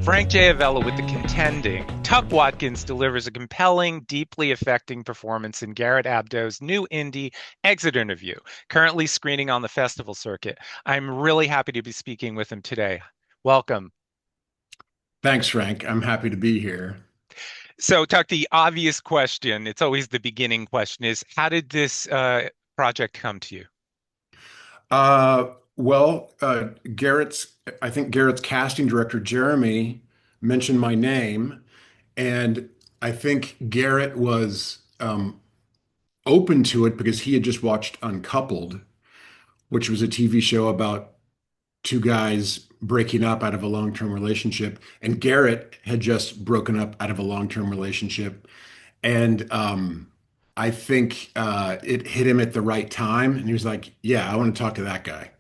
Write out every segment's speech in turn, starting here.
Frank J. Avella with the Contending. Tuc Watkins delivers a compelling, deeply affecting performance in Garrett Abdo's new indie Exit interview, currently screening on the festival circuit. I'm really happy to be speaking with him today. Welcome. Thanks, Frank. I'm happy to be here. So, Tuc, the obvious question, it's always the beginning question, is how did this project come to you? Garrett's, I think Garrett's casting director, Jeremy, mentioned my name, and I think Garrett was open to it because he had just watched Uncoupled, which was a TV show about two guys breaking up out of a long-term relationship, and Garrett had just broken up out of a long-term relationship, and I think it hit him at the right time, and he was like, "Yeah, I want to talk to that guy."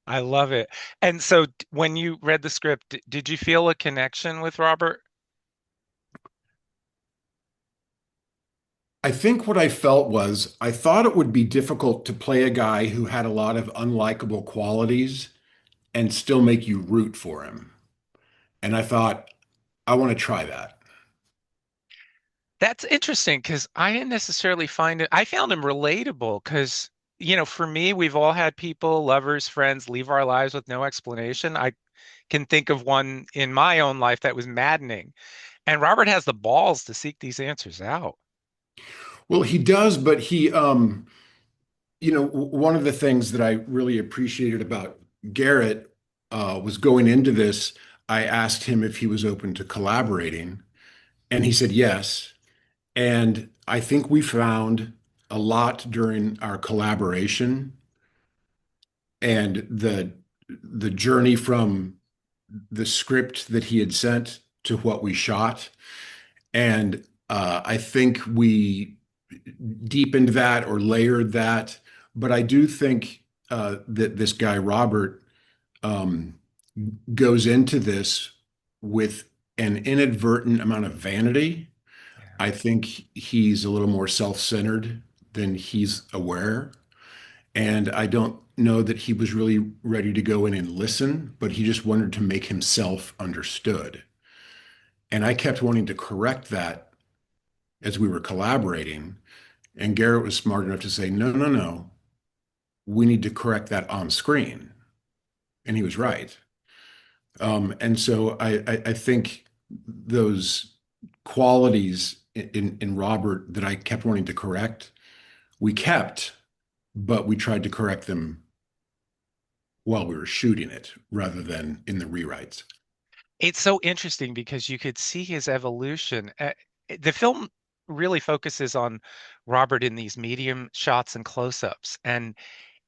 I love it. And so, when you read the script, did you feel a connection with Robert? I think what I felt was I thought it would be difficult to play a guy who had a lot of unlikable qualities and still make you root for him. And I thought, I want to try that. That's interesting because I didn't necessarily find it. I found him relatable because, for me, we've all had people, lovers, friends, leave our lives with no explanation. I can think of one in my own life that was maddening. And Robert has the balls to seek these answers out. Well, he does, but one of the things that I really appreciated about Garrett was going into this, I asked him if he was open to collaborating, and he said yes. And I think we found a lot during our collaboration and the journey from the script that he had sent to what we shot. And I think we deepened that or layered that. But I do think that this guy, Robert, um, goes into this with an inadvertent amount of vanity. Yeah. I think he's a little more self-centered than he's aware. And I don't know that he was really ready to go in and listen, but he just wanted to make himself understood. And I kept wanting to correct that as we were collaborating. And Garrett was smart enough to say, no, no, no, we need to correct that on screen. And he was right. And so I think those qualities in Robert that I kept wanting to correct, we kept, but we tried to correct them while we were shooting it rather than in the rewrites. It's so interesting because you could see his evolution. The film really focuses on Robert in these medium shots and close-ups, and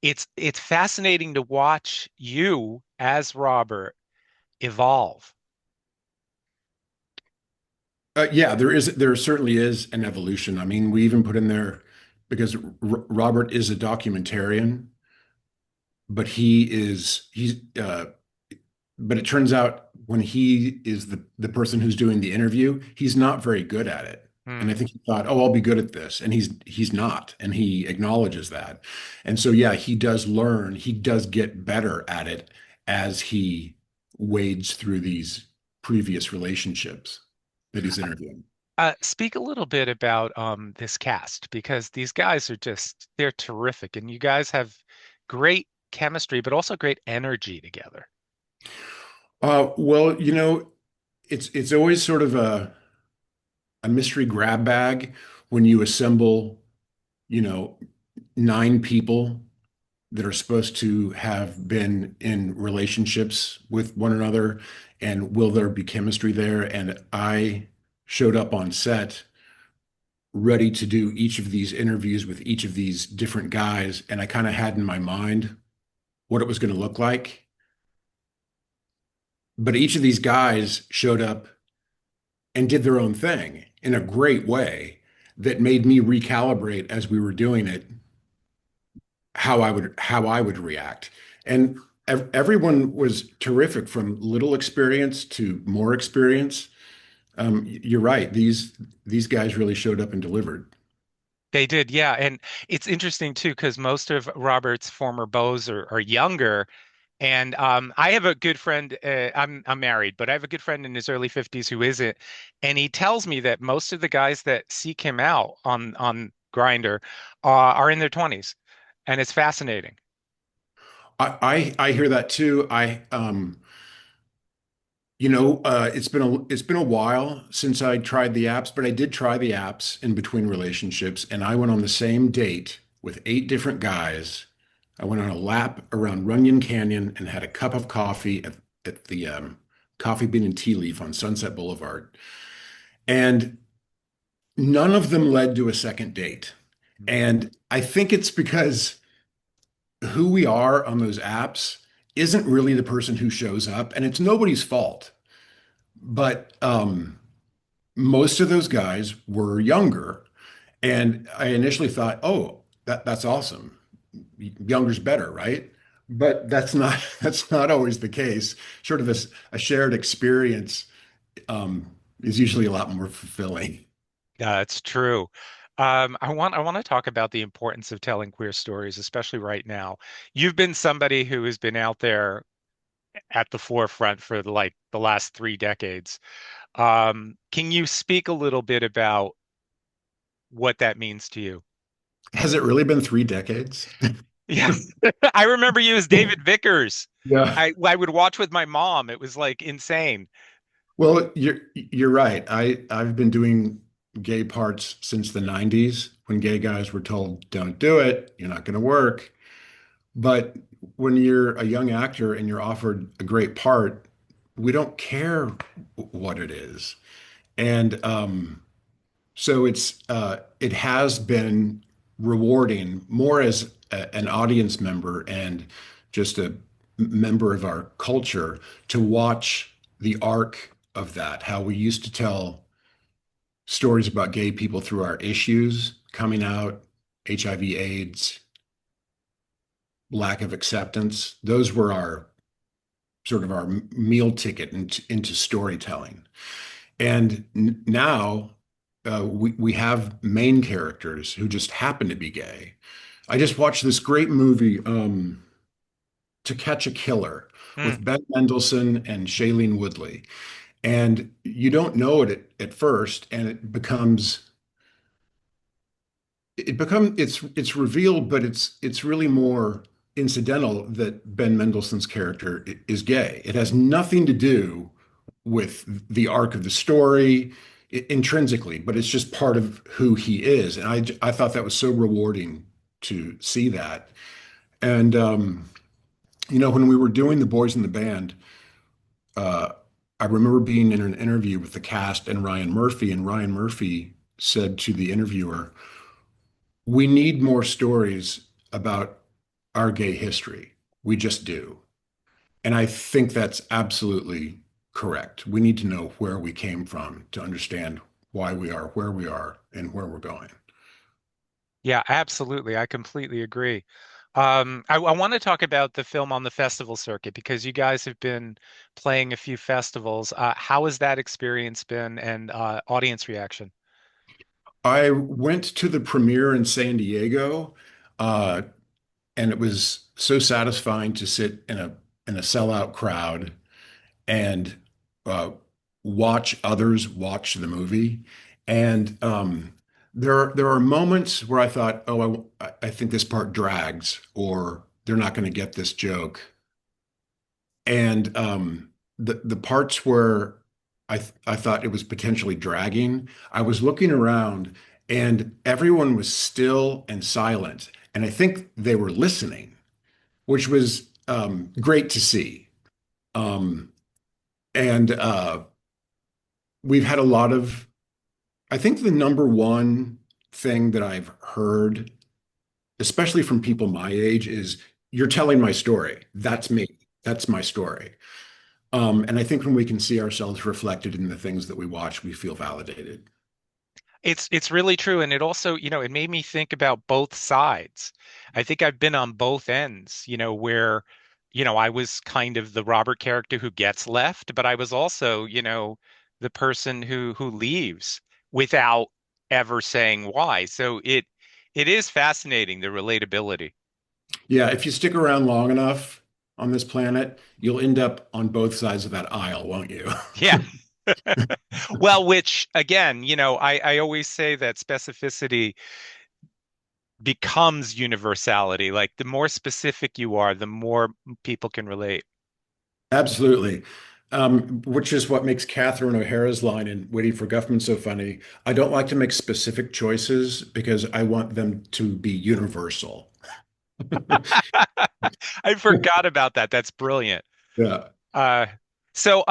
it's fascinating to watch you as Robert evolve. Yeah, there certainly is an evolution. I mean, we even put in there because Robert is a documentarian, but but it turns out when he is the person who's doing the interview, he's not very good at it. And I Hmm. think he thought, oh, I'll be good at this. And he's not. And he acknowledges that. And so yeah, he does learn, he does get better at it as he wades through these previous relationships that he's interviewing. Speak a little bit about this cast because these guys are they're terrific, and you guys have great chemistry, but also great energy together. Well, it's always sort of a mystery grab bag when you assemble, you know, nine people that are supposed to have been in relationships with one another, and will there be chemistry there? And I showed up on set ready to do each of these interviews with each of these different guys, and I kind of had in my mind what it was going to look like. But each of these guys showed up and did their own thing in a great way that made me recalibrate as we were doing it how I would react. And everyone was terrific from little experience to more experience. You're right. These guys really showed up and delivered. They did, yeah. And it's interesting too, because most of Robert's former beaux are younger. And I have a good friend. I'm married, but I have a good friend in his early 50s who isn't, and he tells me that most of the guys that seek him out on Grinder are in their 20s, and it's fascinating. I hear that too. It's been a while since I tried the apps, but I did try the apps in between relationships, and I went on the same date with 8 different guys. I went on a lap around Runyon Canyon and had a cup of coffee at the Coffee Bean and Tea Leaf on Sunset Boulevard. And none of them led to a second date. And I think it's because who we are on those apps isn't really the person who shows up, and it's nobody's fault. But most of those guys were younger, and I initially thought, "Oh, that's awesome. Younger's better, right?" But that's not that's not always the case. Sort of a shared experience is usually a lot more fulfilling. Yeah, it's true. I want to talk about the importance of telling queer stories, especially right now. You've been somebody who has been out there at the forefront for like the last 3 decades. Can you speak a little bit about what that means to you? Has it really been 3 decades? Yeah, I remember you as David Vickers. Yeah. I would watch with my mom. It was like insane. Well, you're right. I've been doing gay parts since the 90s when gay guys were told, "Don't do it. You're not going to work." But when you're a young actor and you're offered a great part, we don't care what it is. And so it has been rewarding more as an audience member and just a member of our culture to watch the arc of that, how we used to tell stories about gay people through our issues, coming out, HIV, AIDS, lack of acceptance. Those were our sort of our meal ticket into storytelling. And now we have main characters who just happen to be gay. I just watched this great movie, To Catch a Killer, Hmm. with Ben Mendelsohn and Shailene Woodley. And you don't know it at first, and it's revealed, but it's really more incidental that Ben Mendelsohn's character is gay. It has nothing to do with the arc of the story intrinsically, but it's just part of who he is. And I thought that was so rewarding to see that. And when we were doing The Boys in the Band, uh, I remember being in an interview with the cast and Ryan Murphy said to the interviewer, "We need more stories about our gay history. We just do." And I think that's absolutely correct. We need to know where we came from to understand why we are where we are and where we're going. Yeah, absolutely. I completely agree. I want to talk about the film on the festival circuit because you guys have been playing a few festivals. How has that experience been and audience reaction? I went to the premiere in San Diego, uh, and it was so satisfying to sit in a sellout crowd and uh, watch others watch the movie. And there are moments where I thought, oh, I think this part drags, or they're not going to get this joke. And the parts where I thought it was potentially dragging, I was looking around and everyone was still and silent. And I think they were listening, which was great to see. Um, and we've had a lot of, I think the number one thing that I've heard, especially from people my age, is you're telling my story. That's me. That's my story. And I think when we can see ourselves reflected in the things that we watch, we feel validated. It's really true, and it also, it made me think about both sides. I think I've been on both ends, where, I was kind of the Robert character who gets left, but I was also, the person who leaves without ever saying why. So it is fascinating, the relatability. Yeah, if you stick around long enough, on this planet, you'll end up on both sides of that aisle, won't you? Yeah. Well, which again, I always say that specificity becomes universality. Like the more specific you are, the more people can relate. Absolutely. Which is what makes Catherine O'Hara's line in Waiting for Government so funny. I don't like to make specific choices because I want them to be universal. I forgot about that. That's brilliant. Yeah. Uh, so,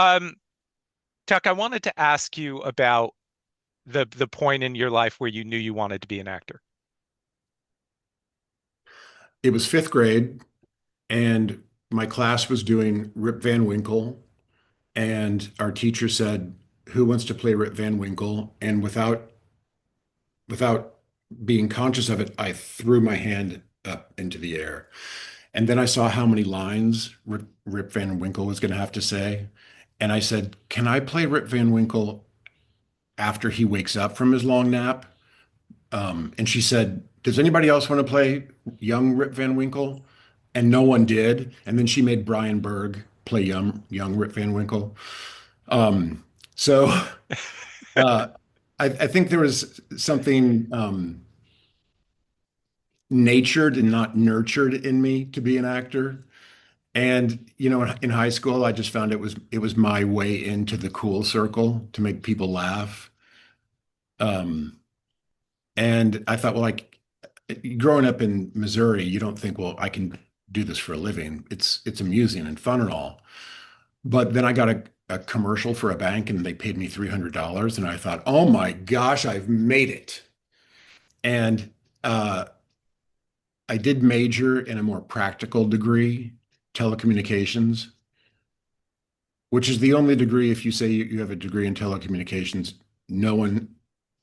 Tuck, I wanted to ask you about the point in your life where you knew you wanted to be an actor. It was fifth grade, and my class was doing Rip Van Winkle, and our teacher said, "Who wants to play Rip Van Winkle?" And without being conscious of it, I threw my hand up into the air. And then I saw how many lines Rip Van Winkle was going to have to say. And I said, "Can I play Rip Van Winkle after he wakes up from his long nap?" And she said, "Does anybody else want to play young Rip Van Winkle?" And no one did. And then she made Brian Berg play young Rip Van Winkle. Um, so uh, I think there was something natured and not nurtured in me to be an actor. And in high school, I just found it was my way into the cool circle to make people laugh. Um, and I thought, well, like growing up in Missouri, you don't think, well, I can do this for a living. It's amusing and fun and all. But then I got a commercial for a bank, and they paid me $300, and I thought, oh my gosh, I've made it. And I did major in a more practical degree, telecommunications, which is the only degree, if you say you have a degree in telecommunications, no one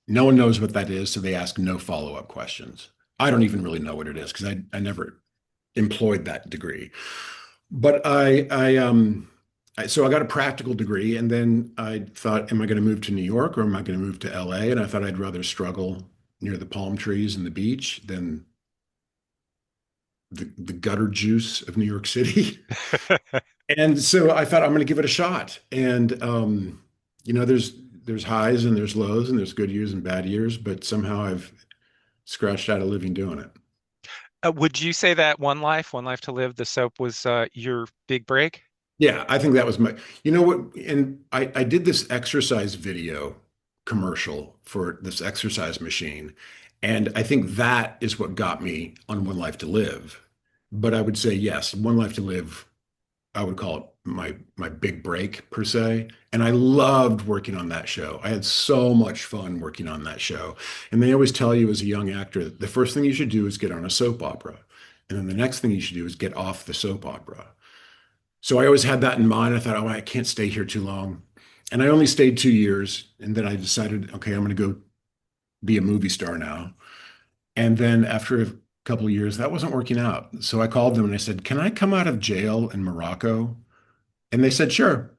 no one knows what that is, so they ask no follow-up questions. I don't even really know what it is because I never employed that degree. But so I got a practical degree, and then I thought, am I going to move to New York or am I going to move to LA? And I thought I'd rather struggle near the palm trees and the beach than the gutter juice of New York City. And so I thought I'm going to give it a shot. And there's highs and there's lows and there's good years and bad years, but somehow I've scratched out a living doing it. Would you say that One Life to Live, the soap was your big break? Yeah, I think that was you know what? And I did this exercise video commercial for this exercise machine. And I think that is what got me on One Life to Live. But I would say, yes, One Life to Live, I would call it my big break per se. And I loved working on that show. I had so much fun working on that show. And they always tell you as a young actor, the first thing you should do is get on a soap opera. And then the next thing you should do is get off the soap opera. So I always had that in mind. I thought, oh, I can't stay here too long. And I only stayed 2 years. And then I decided, okay, I'm going to go be a movie star now. And then after a couple of years, that wasn't working out. So I called them and I said, can I come out of jail in Morocco? And they said, sure.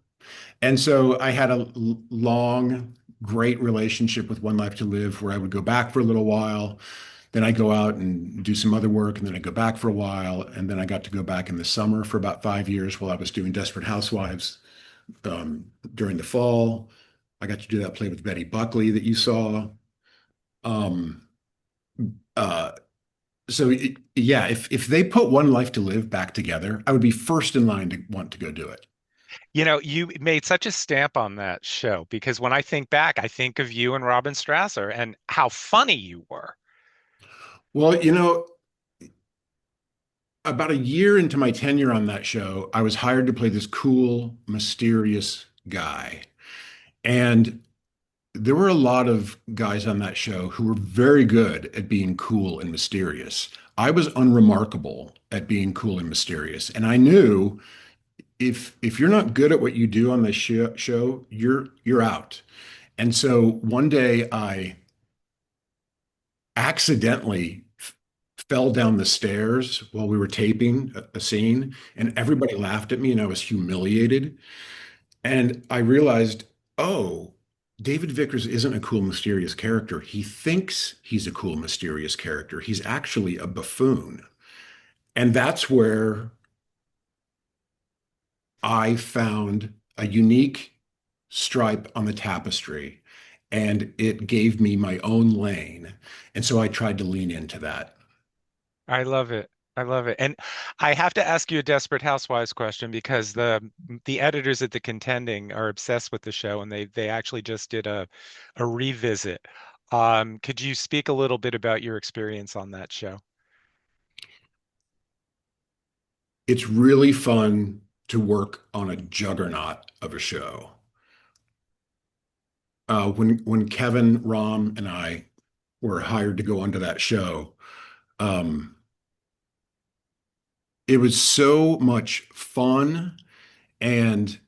And so I had a long, great relationship with One Life to Live where I would go back for a little while. Then I go out and do some other work, and then I go back for a while. And then I got to go back in the summer for about 5 years while I was doing Desperate Housewives during the fall. I got to do that play with Betty Buckley that you saw. Um, uh, yeah, if they put One Life to Live back together, I would be first in line to want to go do it. You made such a stamp on that show because when I think back, I think of you and Robin Strasser and how funny you were. Well, about a year into my tenure on that show, I was hired to play this cool, mysterious guy. And there were a lot of guys on that show who were very good at being cool and mysterious. I was unremarkable at being cool and mysterious. And I knew if you're not good at what you do on this show, you're out. And so one day I accidentally fell down the stairs while we were taping a scene, and everybody laughed at me, and I was humiliated. And I realized, oh, David Vickers isn't a cool, mysterious character. He thinks he's a cool, mysterious character. He's actually a buffoon. And that's where I found a unique stripe on the tapestry and it gave me my own lane. And so I tried to lean into that. I love it. I love it. And I have to ask you a Desperate Housewives question because the editors at the Contending are obsessed with the show and they actually just did a revisit. Could you speak a little bit about your experience on that show? It's really fun to work on a juggernaut of a show. When Kevin, Rom, and I were hired to go onto that show, um, it was so much fun. And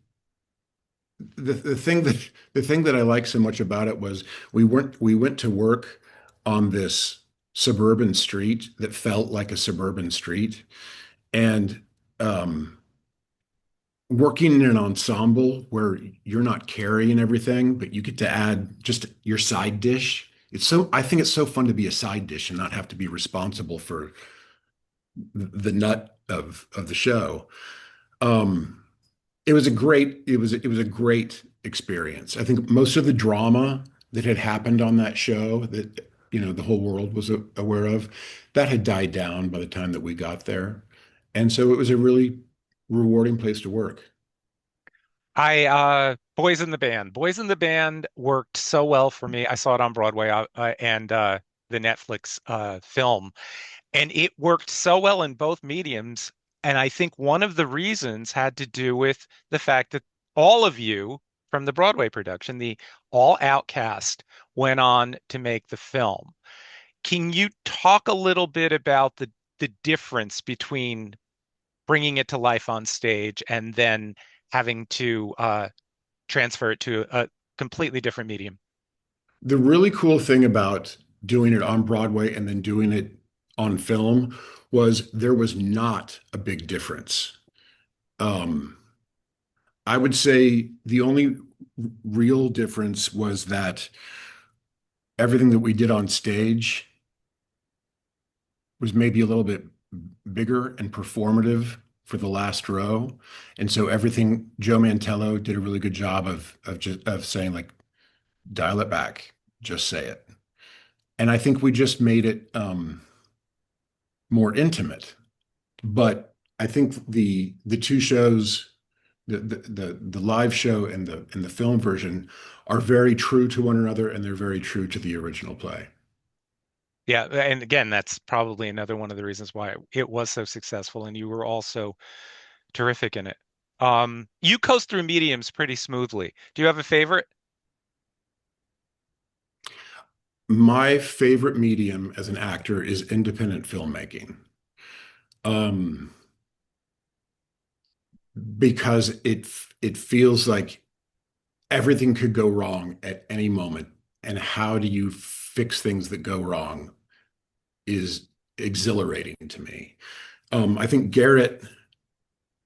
the thing that I like so much about it was we went to work on this suburban street that felt like a suburban street, and um, working in an ensemble where you're not carrying everything, but you get to add just your side dish. I think it's so fun to be a side dish and not have to be responsible for the nut of the show. Um, it was a great experience. I think most of the drama that had happened on that show that the whole world was aware of, that had died down by the time that we got there. And so it was a really rewarding place to work. Boys in the Band. Boys in the Band worked so well for me. I saw it on Broadway and the Netflix film. And it worked so well in both mediums. And I think one of the reasons had to do with the fact that all of you from the Broadway production, the all outcast, went on to make the film. Can you talk a little bit about the difference between bringing it to life on stage and then having to transfer it to a completely different medium? The really cool thing about doing it on Broadway and then doing it on film was there was not a big difference. Um, I would say the only real difference was that everything that we did on stage was maybe a little bit bigger and performative for the last row. And so everything Joe Mantello did a really good job of saying like dial it back, just say it. And I think we just made it more intimate. But I think the two shows, the live show and the film version are very true to one another and they're very true to the original play. Yeah, and again, that's probably another one of the reasons why it was so successful, and you were also terrific in it. You coast through mediums pretty smoothly. Do you have a favorite? My favorite medium as an actor is independent filmmaking. Um, because it feels like everything could go wrong at any moment, and how do you fix things that go wrong is exhilarating to me. Um, I think Garrett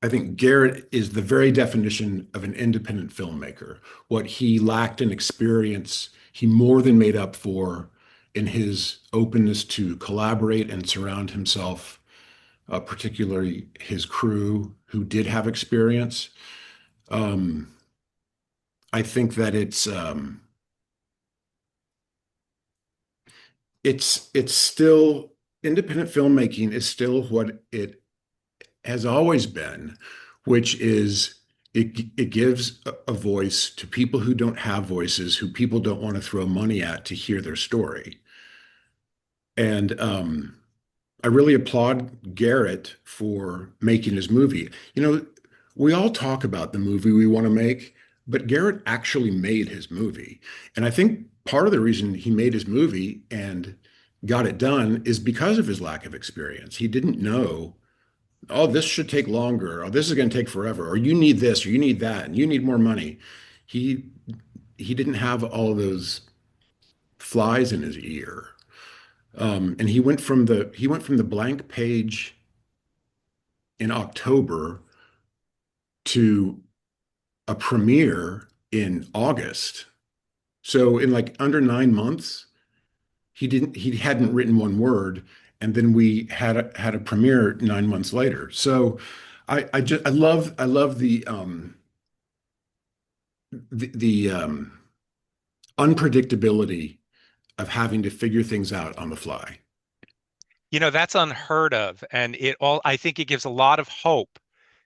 I think Garrett is the very definition of an independent filmmaker. What he lacked in experience, he more than made up for in his openness to collaborate and surround himself, particularly his crew who did have experience. Um, I think that it's still independent filmmaking is still what it has always been, which is it gives a voice to people who don't have voices, who people don't want to throw money at to hear their story. And I really applaud Garrett for making his movie. We all talk about the movie we want to make, but Garrett actually made his movie. And I think part of the reason he made his movie and got it done is because of his lack of experience. He didn't know, oh, this should take longer, or this is going to take forever, or you need this, or you need that, and you need more money. He he didn't have all those flies in his ear. And he went from the blank page in October to a premiere in August. So in like under 9 months, he hadn't written one word, and then we had a premiere 9 months later. So I love the unpredictability of having to figure things out on the fly. That's unheard of. And I think it gives a lot of hope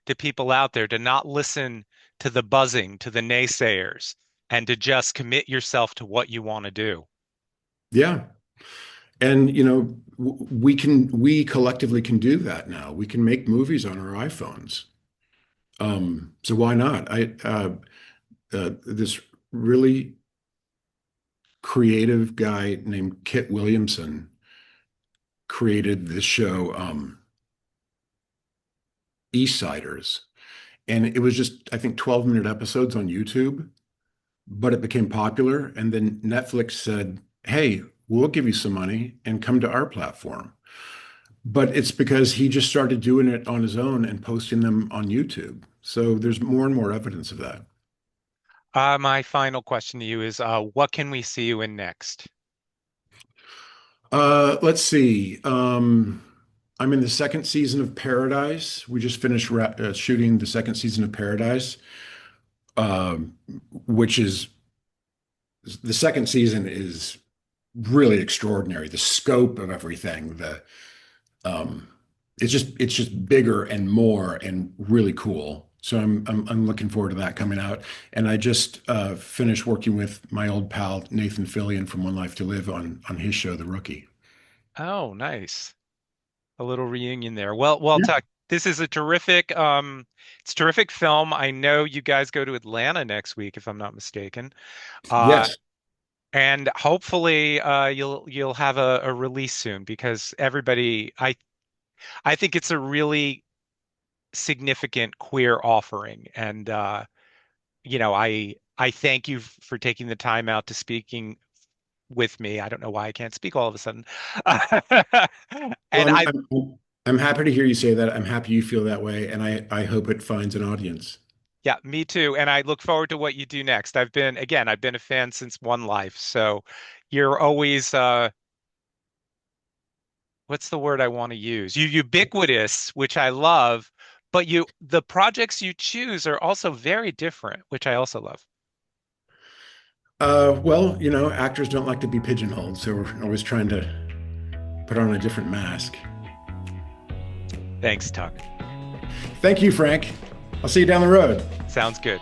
to people out there to not listen to the buzzing, to the naysayers, and to just commit yourself to what you want to do. Yeah. And we collectively can do that now. We can make movies on our iPhones. So why not? This really creative guy named Kit Williamson created this show, East Siders. And it was just, I think, 12-minute episodes on YouTube, but it became popular. And then Netflix said, hey, we'll give you some money and come to our platform. But it's because he just started doing it on his own and posting them on YouTube. So there's more and more evidence of that. My final question to you is, what can we see you in next? Let's see. I'm in the second season of Paradise. We just finished shooting the second season of Paradise, um, which is the second season is really extraordinary. The scope of everything, the um, it's just bigger and more and really cool. So I'm looking forward to that coming out. And I just finished working with my old pal Nathan Fillion from One Life to Live on his show, The Rookie. Oh, nice. A little reunion there. Well, Yeah. Tuck, this is a it's a terrific film. I know you guys go to Atlanta next week, if I'm not mistaken. Uh, Yes. and hopefully, you'll have a release soon because I think it's a really significant queer offering, and I thank you for taking the time out to speaking with me. I don't know why I can't speak all of a sudden. Well, And I I'm happy to hear you say that. I'm happy you feel that way, and I hope it finds an audience. Yeah, me too. And I look forward to what you do next. I've been a fan since One Life. So you're always, what's the word I want to use? You ubiquitous, which I love, but the projects you choose are also very different, which I also love. Well, actors don't like to be pigeonholed, so we're always trying to put on a different mask. Thanks, Tuck. Thank you, Frank. I'll see you down the road. Sounds good.